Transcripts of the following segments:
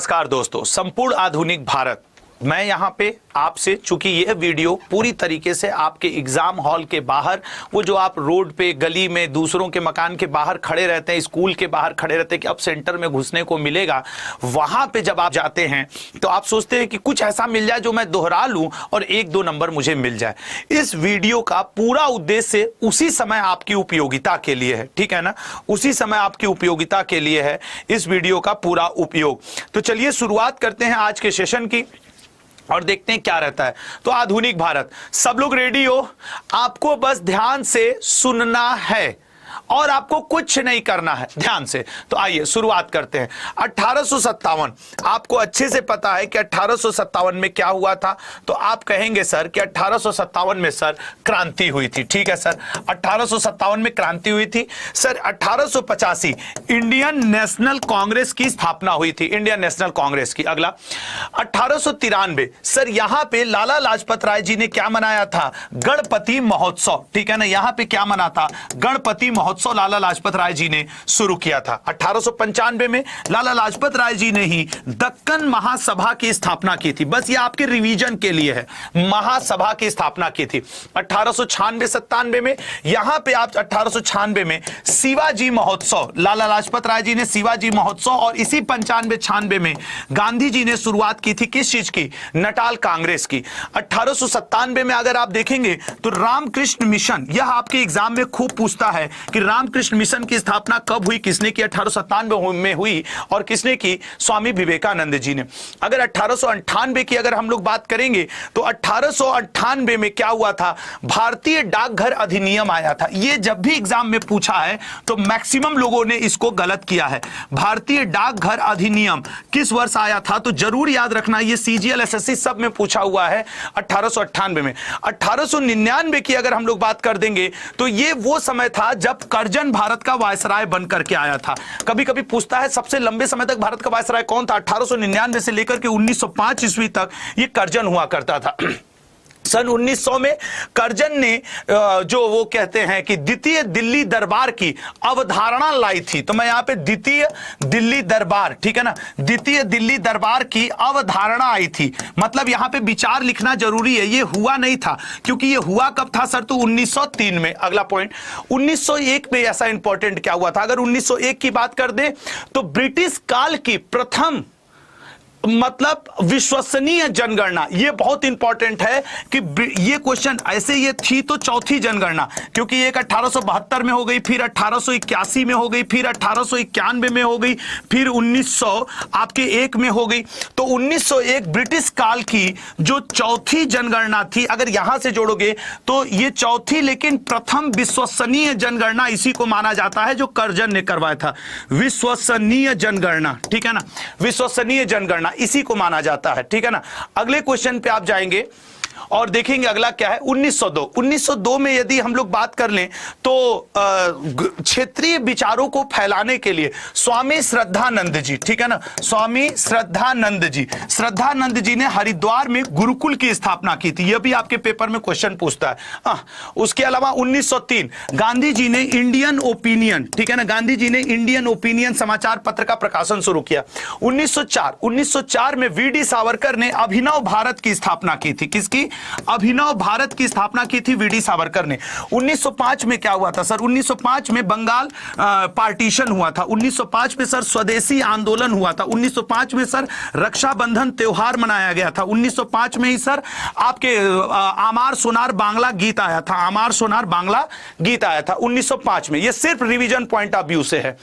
नमस्कार दोस्तों, संपूर्ण आधुनिक भारत। मैं यहाँ पे आपसे, चूंकि यह वीडियो पूरी तरीके से आपके एग्जाम हॉल के बाहर, वो जो आप रोड पे गली में दूसरों के मकान के बाहर खड़े रहते हैं, स्कूल के बाहर खड़े रहते हैं कि अब सेंटर में घुसने को मिलेगा, वहां पे जब आप जाते हैं तो आप सोचते हैं कि कुछ ऐसा मिल जाए जो मैं दोहरा लूं और 1-2 नंबर मुझे मिल जाए। इस वीडियो का पूरा उद्देश्य उसी समय आपकी उपयोगिता के लिए है, ठीक है ना, उसी समय आपकी उपयोगिता के लिए है इस वीडियो का पूरा उपयोग। तो चलिए शुरुआत करते हैं आज के सेशन की और देखते हैं क्या रहता है। तो आधुनिक भारत, सब लोग रेडी हो? आपको बस ध्यान से सुनना है और आपको कुछ नहीं करना है, ध्यान से। तो आइए शुरुआत करते हैं। 1857, आपको अच्छे से पता है कि 1857 में क्या हुआ था। तो आप कहेंगे सर कि 1857 में सर क्रांति हुई थी, ठीक है सर, 1857 में क्रांति हुई थी। सर 1885 इंडियन नेशनल कांग्रेस की स्थापना हुई थी, इंडियन नेशनल कांग्रेस की। अगला 1893 सर यहां पे लाला लाजपत राय जी ने क्या मनाया था? गणपति महोत्सव, ठीक है ना, यहां पे क्या मना था? गणपति महोत्सव लाला लाजपत राय जी ने शुरू किया था। 1895 में लाला लाजपत राय जी ने ही दक्कन महासभा की स्थापना की थी। बस ये आपके रिवीजन के लिए है, महासभा की स्थापना की थी। 1896-97 में यहां पे आप 1896 में शिवाजी महोत्सव, लाला लाजपत राय जी ने शिवाजी महोत्सव, और इसी 95-96 में गांधी जी ने शुरुआत की थी किस चीज की? नटाल कांग्रेस की। 1897 में अगर आप देखेंगे तो रामकृष्ण मिशन, यह आपके एग्जाम में खूब पूछता है कि रामकृष्ण मिशन की स्थापना कब हुई, किसने की? 1897 में हुई, और किसने की? स्वामी विवेकानंद जी ने। अगर 1898 की अगर हम लोग बात करेंगे तो 1898 में क्या हुआ था? भारतीय डाकघर अधिनियम आया था। ये जब भी एग्जाम में पूछा है तो मैक्सिमम लोगों ने इसको गलत किया है। भारतीय डाकघर अधिनियम किस वर्ष आया था? तो जरूर याद रखना, ये सीजीएल एसएससी सब में पूछा हुआ है 1898 में। 1899 की अगर हम लोग बात कर देंगे तो ये वो समय था जब कर्जन भारत का वायसराय बनकर के आया था। कभी कभी पूछता है सबसे लंबे समय तक भारत का वायसराय कौन था? 1899 से लेकर के 1905 ईस्वी तक ये कर्जन हुआ करता था। सन 1900 में कर्जन ने जो वो कहते हैं कि द्वितीय दिल्ली दरबार की अवधारणा लाई थी। तो मैं यहां पे द्वितीय दिल्ली दरबार, ठीक है ना, द्वितीय दिल्ली दरबार की अवधारणा आई थी। मतलब यहां पे विचार लिखना जरूरी है, ये हुआ नहीं था, क्योंकि ये हुआ कब था सर? तो 1903 में। अगला पॉइंट, 1901 में ऐसा इंपॉर्टेंट क्या हुआ था? अगर 1901 की बात कर दे तो ब्रिटिश काल की प्रथम मतलब विश्वसनीय जनगणना, ये बहुत इंपॉर्टेंट है कि ये क्वेश्चन ऐसे ये थी तो चौथी जनगणना, क्योंकि एक 1872 में हो गई, फिर 1881 में हो गई, फिर 1891 में हो गई, फिर 1900 आपके 1 में हो गई। तो 1901 ब्रिटिश काल की जो चौथी जनगणना थी, अगर यहां से जोड़ोगे तो ये चौथी लेकिन प्रथम विश्वसनीय जनगणना इसी को माना जाता है जो कर्जन ने करवाया था। विश्वसनीय जनगणना, ठीक है ना, विश्वसनीय जनगणना इसी को माना जाता है, ठीक है ना। अगले क्वेश्चन पे आप जाएंगे और देखेंगे अगला क्या है? 1902। 1902 में यदि हम लोग बात कर लें तो क्षेत्रीय विचारों को फैलाने के लिए स्वामी श्रद्धानंद जी, ठीक है ना, स्वामी श्रद्धानंद जी ने हरिद्वार में गुरुकुल की स्थापना की थी। यह भी आपके पेपर में क्वेश्चन पूछता है। उसके अलावा 1903 गांधी जी ने इंडियन ओपिनियन, ठीक है ना, गांधी जी ने इंडियन ओपिनियन समाचार पत्र का प्रकाशन शुरू किया। 1904 में वीडी सावरकर ने अभिनव भारत की स्थापना की थी। किसकी? अभिनव भारत की स्थापना की थी वीडी सावरकर ने। 1905 में क्या हुआ था सर? 1905 में बंगाल पार्टीशन हुआ था। 1905 में सर स्वदेशी आंदोलन हुआ था। 1905 में सर रक्षाबंधन त्योहार मनाया गया था। 1905 में ही सर आपके आमार सोनार बांग्ला गीत आया था, आमार सोनार बांग्ला गीत आया था 1905 में। यह सिर्फ रिवीजन पॉइंट ऑफ व्यू से है।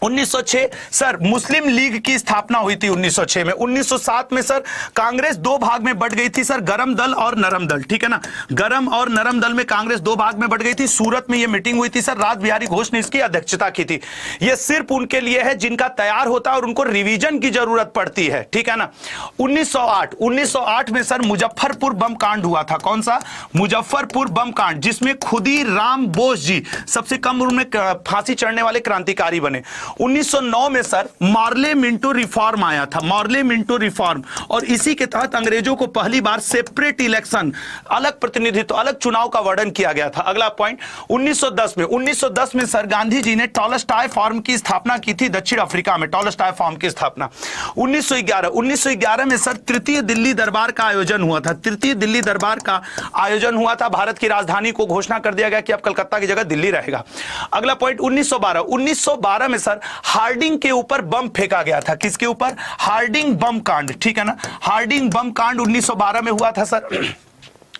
1906 सर मुस्लिम लीग की स्थापना हुई थी 1906 में। 1907 में सर कांग्रेस 2 भाग में बट गई थी सर, गरम दल और नरम दल, ठीक है ना, गरम और नरम दल में कांग्रेस 2 भाग में बट गई थी। सूरत में यह मीटिंग हुई थी सर, राज बिहारी घोष ने इसकी अध्यक्षता की थी। यह सिर्फ उनके लिए है जिनका तैयार होता है और उनको रिवीजन की जरूरत पड़ती है, ठीक है ना। 1908 में सर मुजफ्फरपुर बम कांड हुआ था। कौन सा? मुजफ्फरपुर बम कांड, जिसमें खुदीराम बोस जी सबसे कम उम्र में फांसी चढ़ने वाले क्रांतिकारी बने। 1909 में सर मॉर्ले मिंटो रिफॉर्म आया था, मॉर्ले मिंटो रिफॉर्म, और इसी के तहत अंग्रेजों को पहली बार सेपरेट इलेक्शन, अलग प्रतिनिधित्व, अलग चुनाव का वर्णन किया गया था। अगला पॉइंट 1910 में सर गांधी जी ने टॉलस्टॉय फॉर्म की स्थापना की थी दक्षिण अफ्रीका में, टॉलस्टॉय फॉर्म की स्थापना। 1911 में सर तृतीय दिल्ली दरबार का आयोजन हुआ था, तृतीय दिल्ली दरबार का आयोजन हुआ था। भारत की राजधानी को घोषणा कर दिया गया कि अब कलकत्ता की जगह दिल्ली रहेगा। अगला पॉइंट 1912 में सर हार्डिंग के ऊपर बम फेंका गया था। किसके ऊपर? हार्डिंग बम कांड, ठीक है ना, हार्डिंग बम कांड 1912 में हुआ था सर।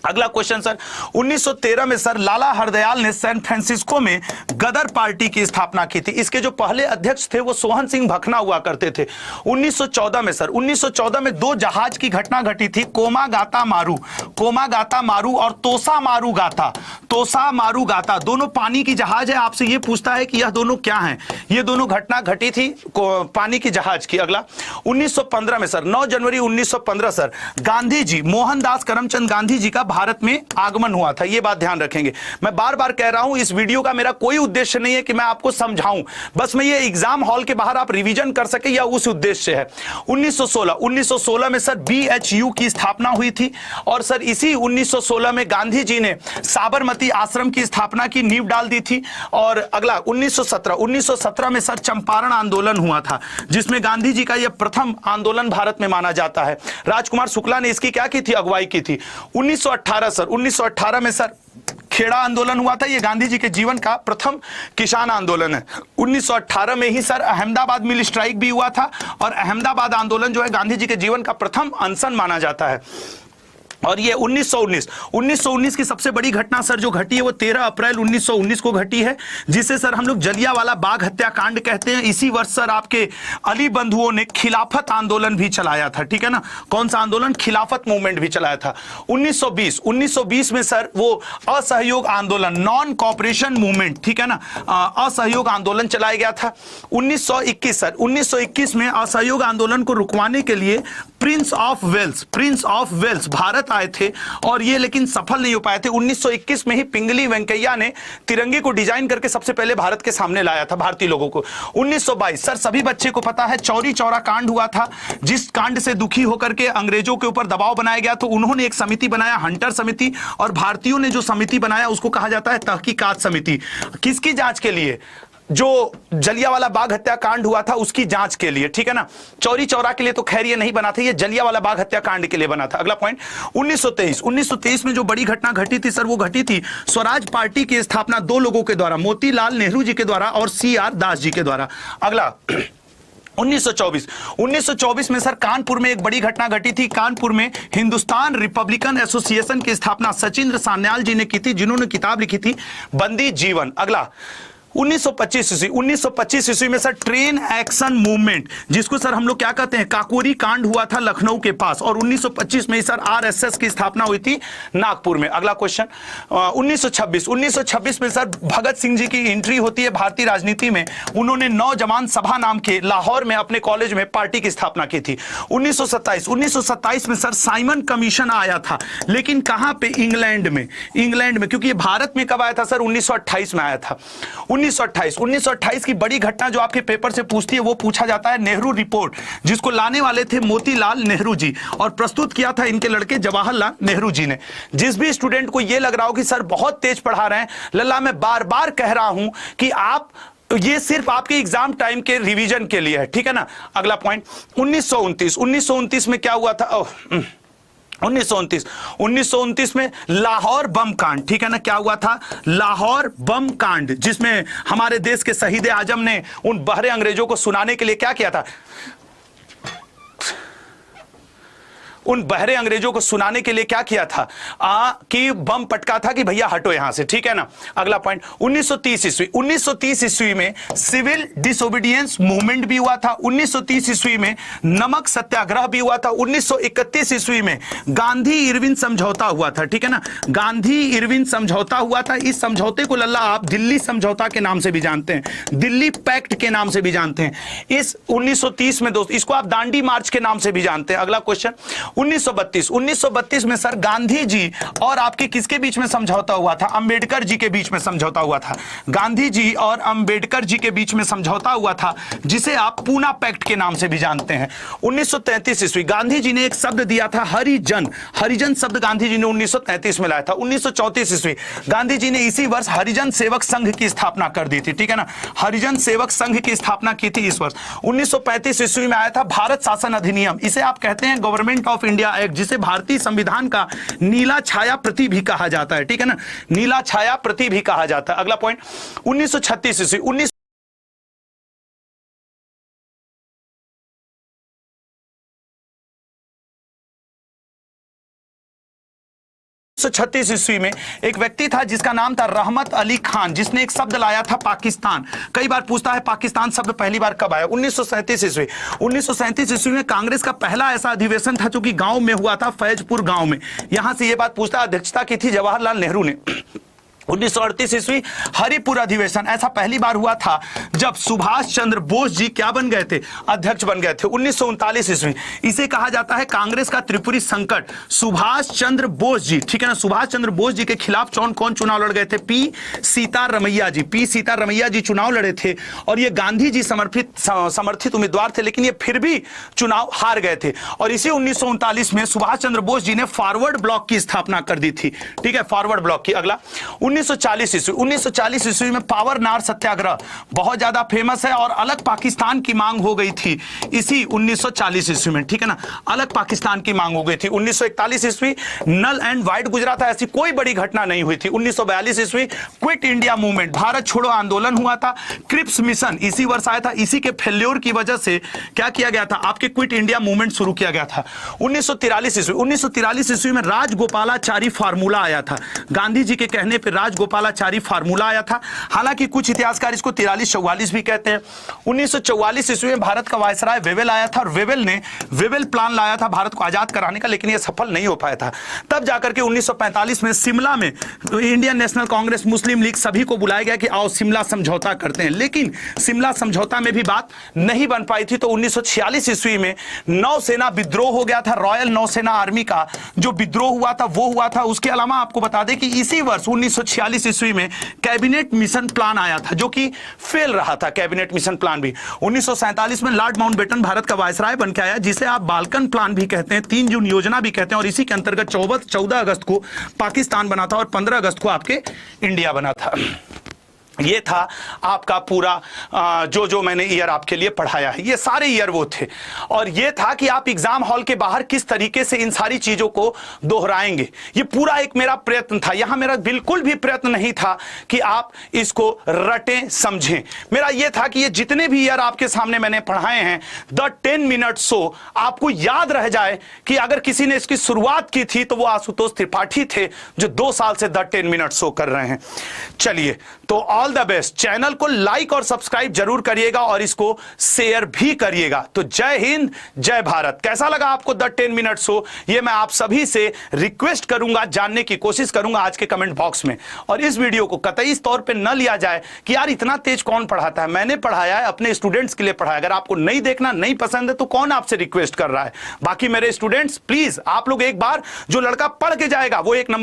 अगला क्वेश्चन सर 1913 में सर लाला हरदयाल ने सैन फ्रांसिस्को में गदर पार्टी की स्थापना की थी। इसके जो पहले अध्यक्ष थे वो सोहन सिंह भकना हुआ करते थे। 1914 में सर 1914 में दो जहाज की घटना घटी थी, कोमागाता मारू और तोसा मारू गाता, दोनों पानी की जहाज है। आपसे ये पूछता है कि यह दोनों क्या हैं, ये दोनों घटना घटी थी पानी की जहाज की। अगला 1915 में सर 9 जनवरी 1915 सर गांधी जी, मोहनदास करमचंद गांधी जी का भारत में आगमन हुआ था। यह बात ध्यान रखेंगे। मैं बार बार कह रहा हूं इस वीडियो का मेरा कोई उद्देश्य नहीं है कि मैं आपको समझाऊं, बस मैं ये एग्जाम हॉल के बाहर आप रिवीजन कर सके, या उस उद्देश्य से है। 1916 में सर BHU की स्थापना हुई थी, और सर इसी 1916 में गांधी जी ने साबरमती आश्रम की स्थापना की नींव डाल दी थी। और अगला 1917 में सर चंपारण आंदोलन हुआ था, जिसमें गांधी जी का यह प्रथम आंदोलन भारत में माना जाता है। राजकुमार शुक्ला ने इसकी क्या की थी? अगुवाई की थी। 1918 में सर खेड़ा आंदोलन हुआ था। यह गांधी जी के जीवन का प्रथम किसान आंदोलन है। 1918 में ही सर अहमदाबाद मिल स्ट्राइक भी हुआ था, और अहमदाबाद आंदोलन जो है गांधी जी के जीवन का प्रथम अनशन माना जाता है। और ये 1919 की सबसे बड़ी घटना सर जो घटी है वो 13 अप्रैल 1919 को घटी है, जिसे सर हम लोग जलियांवाला बाग हत्याकांड कहते हैं। इसी वर्ष सर आपके अली बंधुओं ने खिलाफत आंदोलन भी चलाया था, ठीक है ना। कौन सा आंदोलन? खिलाफत मूवमेंट भी चलाया था। 1920 में सर वो असहयोग आंदोलन, नॉन कॉपरेशन मूवमेंट, ठीक है ना, असहयोग आंदोलन चलाया गया था। 1921 में असहयोग आंदोलन को रुकवाने के लिए प्रिंस ऑफ वेल्स भारत आए थे, और ये लेकिन सफल नहीं हो पाए थे। 1921 में ही पिंगली वेंकैया ने तिरंगे को डिजाइन करके सबसे पहले भारत के सामने लाया था भारतीय लोगों को। 1922 सर सभी बच्चे को पता है चौरी चौरा कांड हुआ था, जिस कांड से दुखी होकर के अंग्रेजों के ऊपर दबाव बनाया गया, तो उन्होंने एक समिति बनाया, हंटर समिति, और भारतीयों ने जो समिति बनाया उसको कहा जाता है तहकीकात समिति। किसकी जांच के लिए? जो जलियांवाला बाग हत्याकांड हुआ था उसकी जांच के लिए, ठीक है ना। चौरी चौरा के लिए तो खैर ये नहीं बना था, ये जलियांवाला बाग हत्याकांड के लिए बना था। अगला पॉइंट 1923 में जो बड़ी घटना घटी थी सर वो घटी थी स्वराज पार्टी की स्थापना दो लोगों के द्वारा, मोतीलाल नेहरू जी के द्वारा और CR दास जी के द्वारा। अगला 1924 में सर कानपुर में एक बड़ी घटना घटी थी। कानपुर में हिंदुस्तान रिपब्लिकन एसोसिएशन की स्थापना सचिंद्र सान्याल जी ने की थी, जिन्होंने किताब लिखी थी बंदी जीवन। अगला 1925 ईस्वी में सर ट्रेन एक्शन मूवमेंट, जिसको सर हम लोग क्या कहते हैं, काकोरी कांड हुआ था लखनऊ के पास, और 1925 में ही सर RSS की स्थापना हुई थी नागपुर में। अगला क्वेश्चन 1926 में सर भगत सिंह जी की एंट्री होती है भारतीय राजनीति में। उन्होंने नौजवान सभा नाम के लाहौर में अपने कॉलेज में पार्टी की स्थापना की थी। 1927 में सर साइमन कमीशन आया था, लेकिन कहां पे? इंग्लैंड में, क्योंकि ये भारत में कब आया था सर? 1928 में आया था। 1928 की बड़ी घटना जो आपके पेपर से पूछती है वो पूछा जाता है नेहरू रिपोर्ट, जिसको लाने वाले थे मोतीलाल नेहरू जी, और प्रस्तुत किया था इनके लड़के जवाहरलाल नेहरू जी ने। जिस भी स्टूडेंट को ये लग रहा हो कि सर बहुत तेज पढ़ा रहे हैं, लल्ला मैं बार बार कह रहा हूं कि आप ये सिर्फ आपके एग्जाम टाइम के रिवीजन के लिए है, ठीक है ना। अगला पॉइंट 1929 में क्या हुआ था? 1929 में लाहौर बम कांड, ठीक है ना। क्या हुआ था? लाहौर बम कांड, जिसमें हमारे देश के शहीद आजम ने उन बहरे अंग्रेजों को सुनाने के लिए क्या किया था? उन बहरे अंग्रेजों को सुनाने के लिए क्या किया था? कि बम पटका था कि भैया हटो यहां से, ठीक है ना। अगला पॉइंट 1930 ईस्वी में सिविल डिसोबीडियंस मूवमेंट भी हुआ था। 1930 ईस्वी में नमक सत्याग्रह भी हुआ था। 1931 ईस्वी में गांधी इरविन समझौता हुआ था, ठीक है ना। गांधी इरविन समझौता हुआ था। इस समझौते को लल्ला आप दिल्ली समझौता के नाम से भी जानते हैं, दिल्ली पैक्ट के नाम से भी जानते हैं। इस 1930 में दोस्त इसको आप दांडी मार्च के नाम से भी जानते हैं। अगला क्वेश्चन 1932 में सर गांधी जी और आपके किसके बीच में समझौता हुआ था? अंबेडकर जी के बीच में समझौता हुआ था। गांधी जी और अंबेडकर जी के बीच में समझौता हुआ था, जिसे आप पूना पैक्ट के नाम से भी जानते हैं। 1933 ईस्वी गांधी जी ने एक शब्द दिया था हरिजन। हरिजन शब्द गांधी जी ने 1933 में लाया था। 1934 ईस्वी गांधी जी ने इसी वर्ष हरिजन सेवक संघ की स्थापना कर दी थी, ठीक है ना। हरिजन सेवक संघ की स्थापना की थी इस वर्ष। 1935 ईस्वी में आया था भारत शासन अधिनियम। इसे आप कहते हैं गवर्नमेंट ऑफ इंडिया एक्ट, जिसे भारतीय संविधान का नीला छाया प्रति भी कहा जाता है, ठीक है ना। नीला छाया प्रति भी कहा जाता है। अगला पॉइंट 1936 ईस्वी 1936 ईस्वी में एक व्यक्ति था जिसका नाम था रहमत अली खान, जिसने एक शब्द लाया था पाकिस्तान। कई बार पूछता है पाकिस्तान शब्द पहली बार कब आया? 1937 ईस्वी। 1937 ईस्वी में कांग्रेस का पहला ऐसा अधिवेशन था जो कि गांव में हुआ था, फैजपुर गांव में। यहां से यह बात पूछता, अध्यक्षता की थी जवाहरलाल नेहरू ने। 1938 ईस्वी हरिपुर अधिवेशन, ऐसा पहली बार हुआ था जब सुभाष चंद्र बोस जी क्या बन गए थे? अध्यक्ष बन गए थे। 1939 ईस्वी, इसे कहा जाता है कांग्रेस का त्रिपुरी संकट। सुभाष चंद्र बोस जी, ठीक है ना, सुभाष चंद्र बोस जी के खिलाफ कौन चुनाव लड़ गए थे? पी सीतारमैया जी। पी सीतारमैया जी चुनाव लड़े थे और ये गांधी जी समर्थित उम्मीदवार थे, लेकिन ये फिर भी चुनाव हार गए थे। और इसी 1939 में सुभाष चंद्र बोस जी ने फॉरवर्ड ब्लॉक की स्थापना कर दी थी, ठीक है, फॉरवर्ड ब्लॉक की। अगला 1940 ईस्वी। 1940 ईस्वी में पावर नार सत्याग्रह बहुत ज्यादा फेमस है और अलग पाकिस्तान की मांग हो गई थी इसी 1940 ईस्वी में, ठीक है ना। अलग पाकिस्तान की मांग हो गई थी। 1941 ईस्वी नल एंड वाइट गुजरा था, ऐसी कोई बड़ी घटना नहीं हुई थी। 1942 ईस्वी क्विट इंडिया मूवमेंट, भारत छोड़ो आंदोलन हुआ था। क्रिप्स मिशन इसी वर्ष आया था। इसी के फेल्योर की वजह से क्या किया गया था? आपके क्विट इंडिया मूवमेंट शुरू किया गया था। 1943 ईस्वी। 1943 ईस्वी में राजगोपालाचारी फार्मूला आया था। गांधी जी के कहने पर राजगोपालाचारी फार्मूला आया था। हालांकि कुछ इतिहासकार इसको 43-44 भी कहते हैं। 1944 ईस्वी में भारत का वायसराय वेवेल आया था और वेवेल ने वेवेल प्लान लाया था भारत को आजाद कराने का, लेकिन यह सफल नहीं हो पाया था। तब जाकर के 1945 में शिमला में इंडियन नेशनल कांग्रेस, मुस्लिम लीग सभी को बुलाया गया कि आओ शिमला समझौता करते हैं, लेकिन शिमला समझौता में भी बात नहीं बन पाई थी। तो 1946 ईस्वी में नौसेना विद्रोह हो गया था। रॉयल नौसेना आर्मी का जो विद्रोह हुआ था वो हुआ था। उसके अलावा आपको बता दें कि इसी वर्ष 1946 ईस्वी में कैबिनेट मिशन प्लान आया था जो कि फेल रहा था। कैबिनेट मिशन प्लान भी 1947 में लॉर्ड माउंटबेटन भारत का वायसराय बन के आया, जिसे आप बाल्कन प्लान भी कहते हैं, 3 जून योजना भी कहते हैं। और इसी के अंतर्गत 14 अगस्त को पाकिस्तान बना था और 15 अगस्त को आपके इंडिया बना था। ये था आपका पूरा जो मैंने ईयर आपके लिए पढ़ाया है, ये सारे ईयर वो थे। और ये था कि आप एग्जाम हॉल के बाहर किस तरीके से इन सारी चीजों को दोहराएंगे, ये पूरा एक मेरा प्रयत्न था। यहां मेरा बिल्कुल भी प्रयत्न नहीं था कि आप इसको रटें समझें। मेरा ये था कि ये जितने भी ईयर आपके सामने मैंने पढ़ाए हैं, द 10 मिनट शो आपको याद रह जाए कि अगर किसी ने इसकी शुरुआत की थी तो वो आशुतोष त्रिपाठी थे, जो 2 साल से द 10 मिनट शो कर रहे हैं। चलिए, तो ऑल द बेस्ट। चैनल को लाइक और सब्सक्राइब जरूर करिएगा और इसको शेयर भी करिएगा। तो जय हिंद, जय भारत। कैसा लगा आपको द 10 मिनट शो? ये मैं आप सभी से रिक्वेस्ट करूंगा, जानने की कोशिश करूंगा आज के कमेंट बॉक्स में। और इस वीडियो को कतई इस तौर पे न लिया जाए कि यार इतना तेज कौन पढ़ाता है। मैंने पढ़ाया है, अपने स्टूडेंट्स के लिए पढ़ाया। अगर आपको नहीं देखना, नहीं पसंद है, तो कौन आपसे रिक्वेस्ट कर रहा है? बाकी मेरे स्टूडेंट्स, प्लीज आप लोग एक बार, जो लड़का पढ़ के जाएगा वो 1 नंबर